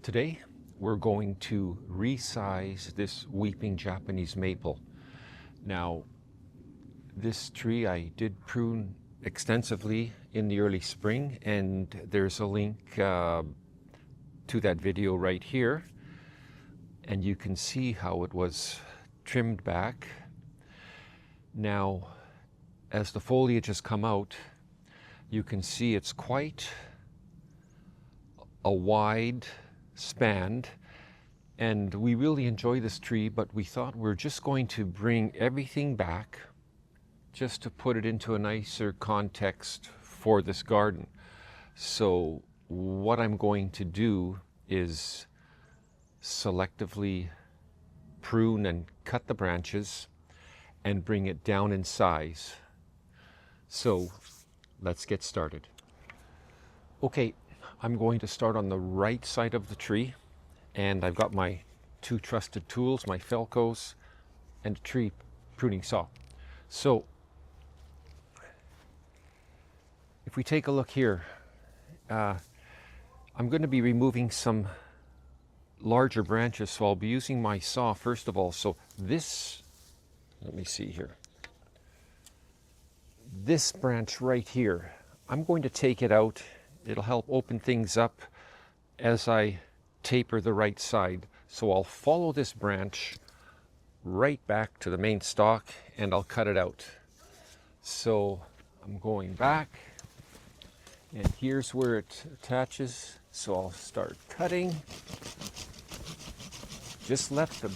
Today, we're going to resize this weeping Japanese maple. Now, this tree I did prune extensively in the early spring, and there's a link to that video right here. And you can see how it was trimmed back. Now, as the foliage has come out, you can see it's quite a wide span, and we really enjoy this tree, but we thought we're just going to bring everything back just to put it into a nicer context for this garden. So what I'm going to do is selectively prune and cut the branches and bring it down in size. So let's get started. Okay, I'm going to start on the right side of the tree, and I've got my two trusted tools, my Felcos and a tree pruning saw. So if we take a look here, I'm going to be removing some larger branches, so I'll be using my saw first of all. So this, let me see here, this branch right here, I'm going to take it out. It'll help open things up as I taper the right side. So I'll follow this branch right back to the main stalk and I'll cut it out. So I'm going back, and here's where it attaches. So I'll start cutting. Just let the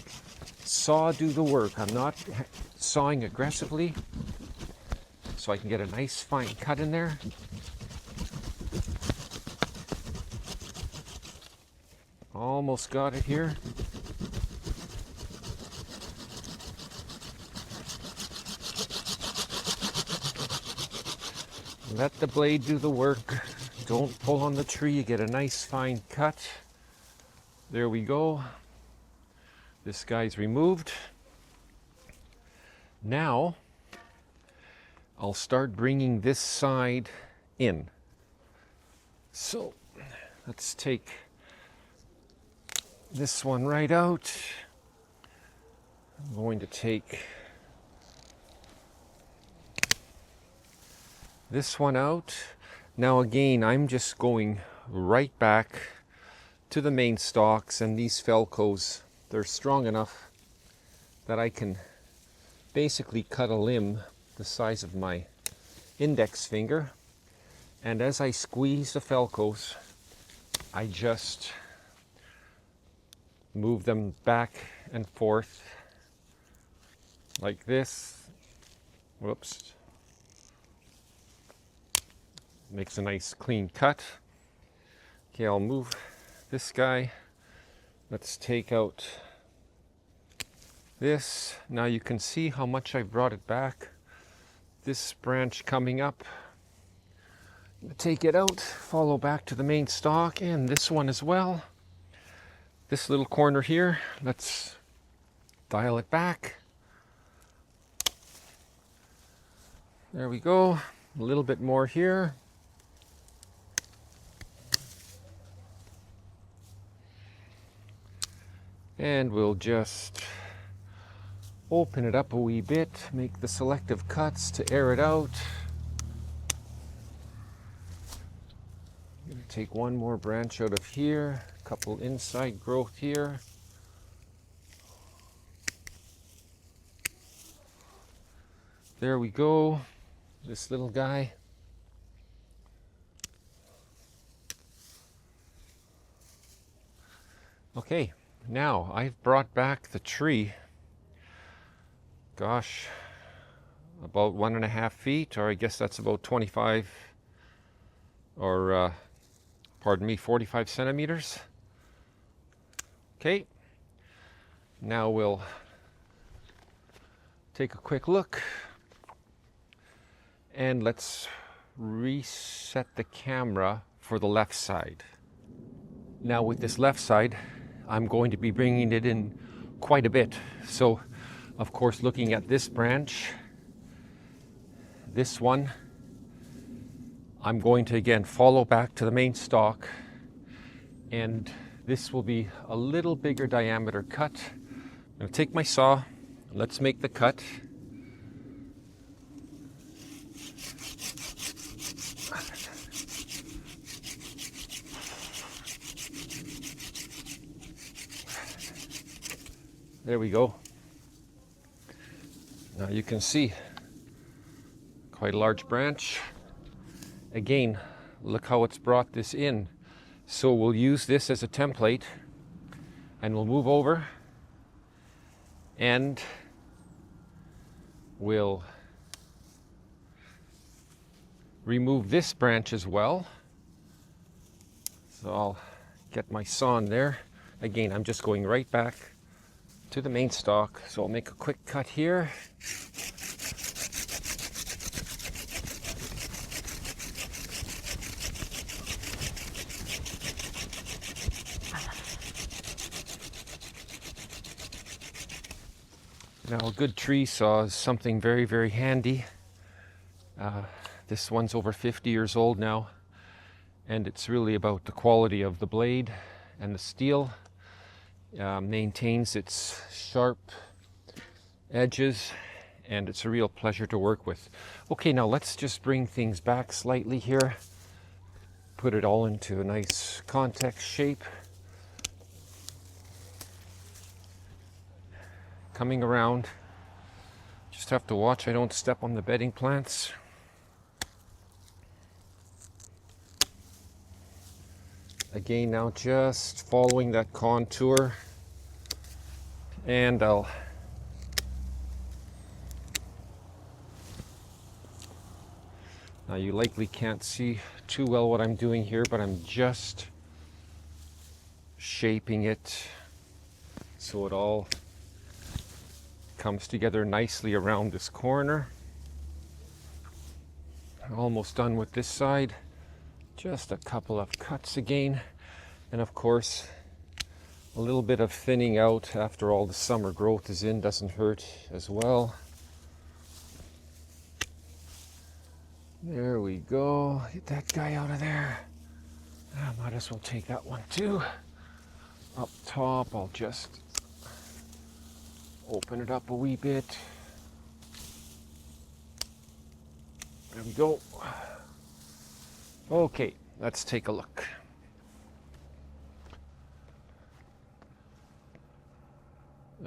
saw do the work. I'm not sawing aggressively, so I can get a nice fine cut in there. Almost got it here. Let the blade do the work. Don't pull on the tree. You get a nice fine cut. There we go. This guy's removed. Now, I'll start bringing this side in. So, let's take this one right out. I'm going to take this one out. Now again, I'm just going right back to the main stalks, and these Felcos, they're strong enough that I can basically cut a limb the size of my index finger. And as I squeeze the Felcos, I just move them back and forth like this. Whoops. Makes a nice clean cut. Okay, I'll move this guy. Let's take out this. Now you can see how much I brought it back. This branch coming up. Take it out, follow back to the main stalk, and this one as well. This little corner here, let's dial it back. There we go. A little bit more here. And we'll just open it up a wee bit, make the selective cuts to air it out. I'm going to take one more branch out of here, a couple inside growth here. There we go, this little guy. Okay, now I've brought back the tree, gosh, about 1.5 feet, or I guess that's about 25 or 45 centimeters. Okay, now we'll take a quick look, and let's reset the camera for the left side. Now with this left side, I'm going to be bringing it in quite a bit. So, of course, looking at this branch, this one, I'm going to again follow back to the main stalk and This will be a little bigger diameter cut. I'm going to take my saw. Let's make the cut. There we go. Now you can see quite a large branch. Again, look how it's brought this in. So we'll use this as a template and we'll move over and we'll remove this branch as well. So I'll get my saw in there. Again, I'm just going right back to the main stalk. So I'll make a quick cut here. Now, a good tree saw is something very, very handy. This one's over 50 years old now, and it's really about the quality of the blade and the steel. Maintains its sharp edges, and it's a real pleasure to work with. Okay, now let's just bring things back slightly here. Put it all into a nice context shape. Coming around, just have to watch I don't step on the bedding plants. Again, now just following that contour, and now you likely can't see too well what I'm doing here, but I'm just shaping it so it all comes together nicely around this corner. Almost done with this side. Just a couple of cuts again, and of course a little bit of thinning out after all the summer growth is in doesn't hurt as well. There we go. Get that guy out of there. I might as well take that one too. Up top, I'll just open it up a wee bit. There we go. Okay, let's take a look.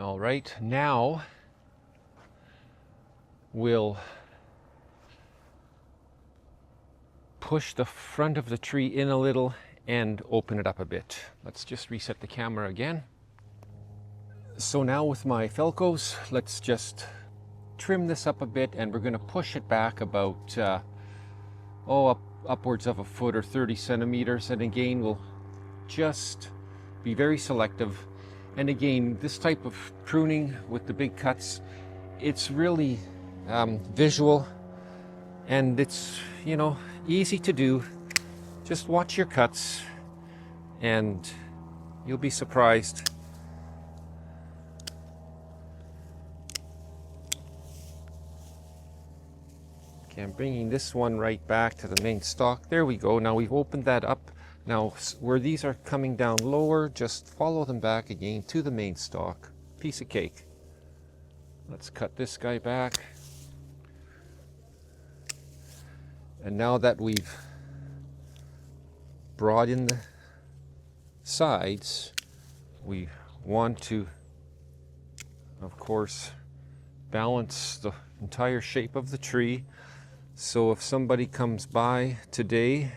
All right, now we'll push the front of the tree in a little and open it up a bit. Let's just reset the camera again. So now with my Felcos, let's just trim this up a bit, and we're going to push it back about upwards of a foot or 30 centimeters. And again, we'll just be very selective. And again, this type of pruning with the big cuts, it's really visual, and it's, you know, easy to do. Just watch your cuts and you'll be surprised. Okay, I'm bringing this one right back to the main stalk. There we go. Now we've opened that up. Now where these are coming down lower, just follow them back again to the main stalk. Piece of cake. Let's cut this guy back. And now that we've brought in the sides, we want to, of course, balance the entire shape of the tree. So if somebody comes by today,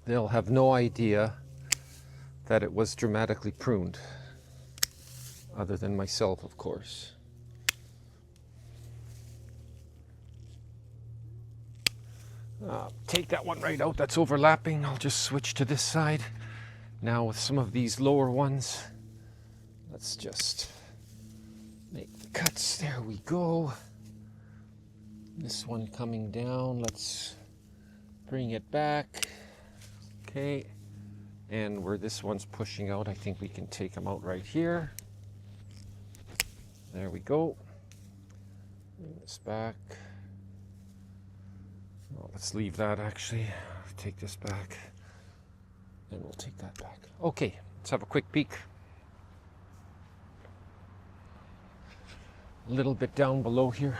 they'll have no idea that it was dramatically pruned, other than myself, of course. Take that one right out, that's overlapping. I'll just switch to this side. Now with some of these lower ones, let's just make the cuts. There we go. This one coming down, let's bring it back. Okay, and where this one's pushing out, I think we can take them out right here. There we go. Bring this back. Well, let's leave that actually. Take this back. And we'll take that back. Okay, let's have a quick peek. A little bit down below here.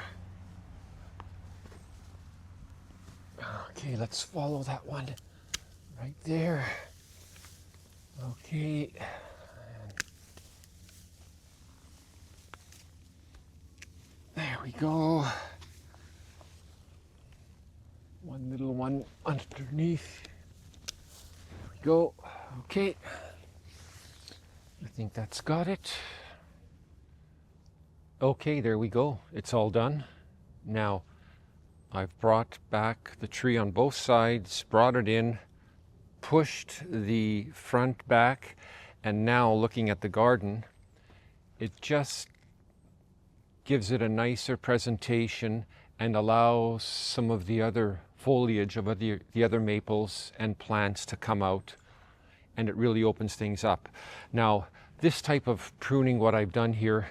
Okay, let's follow that one right there. Okay. There we go. One little one underneath. There we go. Okay. I think that's got it. Okay, there we go. It's all done. Now, I've brought back the tree on both sides, brought it in, pushed the front back, and now looking at the garden, it just gives it a nicer presentation and allows some of the other foliage of the other maples and plants to come out, and it really opens things up. Now, this type of pruning, what I've done here,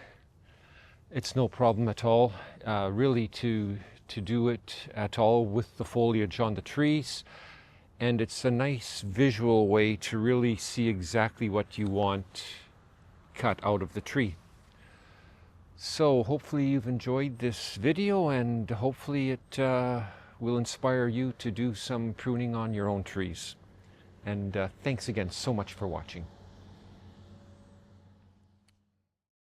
it's no problem at all, really to do it at all with the foliage on the trees, and it's a nice visual way to really see exactly what you want cut out of the tree. So hopefully you've enjoyed this video, and hopefully it will inspire you to do some pruning on your own trees. And thanks again so much for watching.